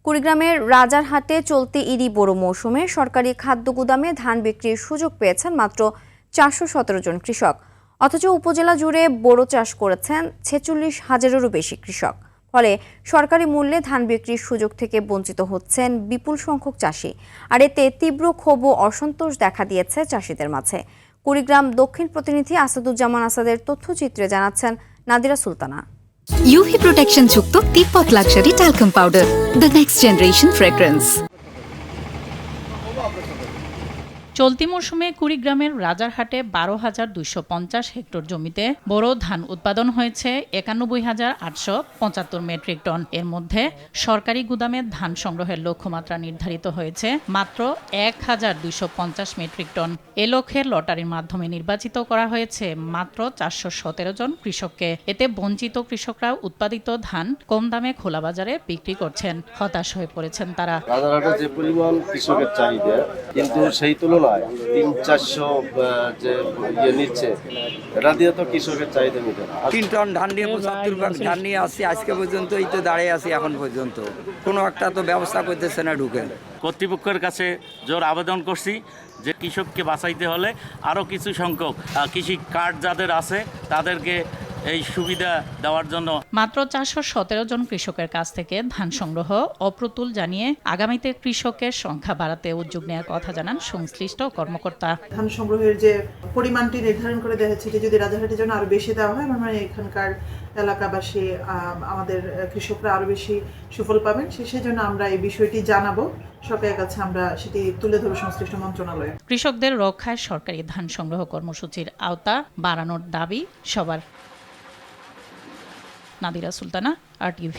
কুড়িগ্রামের রাজারহাটে চলতি ইরি বোরো মৌসুমে সরকারি খাদ্য গুদামে ধান বিক্রির সুযোগ পেয়েছেন মাত্র ৪১৭ জন কৃষক। অথচ উপজেলা জুড়ে বোরো চাষ করেছেন ৪৬,০০০-এরও বেশি কৃষক। ফলে সরকারি মূল্যে ধান বিক্রির সুযোগ থেকে বঞ্চিত হচ্ছেন বিপুল সংখ্যক চাষি। আর এতে তীব্র ক্ষোভ ও অসন্তোষ দেখা দিয়েছে চাষিদের মাঝে। কুড়িগ্রাম দক্ষিণ প্রতিনিধি আসাদুজ্জামান আসাদের তথ্যচিত্রে জানাচ্ছেন নাদিরা সুলতানা। UV protection যুক্ত তিব্বত luxury talcum powder, the next generation fragrance. চলতি মৌসুমে কুড়িগ্রামের রাজারহাটে ১২,২৫০ হেক্টর জমিতে বোরো ধান উৎপাদন হয়েছে ৯১,৮৭৫ মেট্রিক টন। এর মধ্যে সরকারি গুদামে ধান সংগ্রহের লক্ষ্যমাত্রা নির্ধারিত হয়েছে মাত্র ১,২৫০ মেট্রিক টন। এ লক্ষ্যের লটারির মাধ্যমে নির্বাচিত করা হয়েছে মাত্র ৪১৭ জন কৃষককে। এতে বঞ্চিত কৃষকরা উৎপাদিত ধান কম দামে খোলা বাজারে বিক্রি করছেন। হতাশ হয়ে পড়েছেন তারা। রাজারহাটে যে পরিমাণ কৃষকের চাহিদা, কিন্তু সেই তুলনায় ৩-৪০০ যে নিচ্ছে, এটা দিয়ে তো কৃষকের চাহিদা মিটে না। ৩ টন ধান নিয়ে ৭৫ ভাগ ধান নিয়ে আসছি আজকে পর্যন্ত, এই তো দাঁড়িয়ে আছি এখন পর্যন্ত। কোনো একটা তো ব্যবস্থা করতেছে না ঢুকে। কর্তৃপক্ষের কাছে জোর আবেদন করছি যে কৃষককে বাঁচাইতে হলে আরও কিছু সংখ্যক কৃষি কার্ড যাদের আছে তাদেরকে এই সুবিধা দেওয়ার জন্য। মাত্র ৪১৭ জন কৃষকের কাছ থেকে ধান সংগ্রহ অপ্রতুল জানিয়ে আগামীতে কৃষকের সংখ্যা বাড়াতে উদ্যোগ নেওয়ার কথা জানান সংশ্লিষ্ট কর্মকর্তা। ধান সংগ্রহের যে পরিমাণটি নির্ধারণ করে দেওয়া হচ্ছে, যদি রাজারহাটের জন্য আরো বেশি দেওয়া হয়, মানে এখানকার এলাকাবাসী, আমাদের কৃষকরা আরো বেশি সুফল পাবেন। সেজন্য আমরা এই বিষয়টি জানাবো সরকারের কাছে, আমরা সেটি তুলে ধরব সংশ্লিষ্ট মন্ত্রণালয়ে। কৃষকদের রক্ষায় সরকারি ধান সংগ্রহ কর্মসূচির আওতা বাড়ানোর দাবি সবার। নাদিরা সুলতানা, RTV।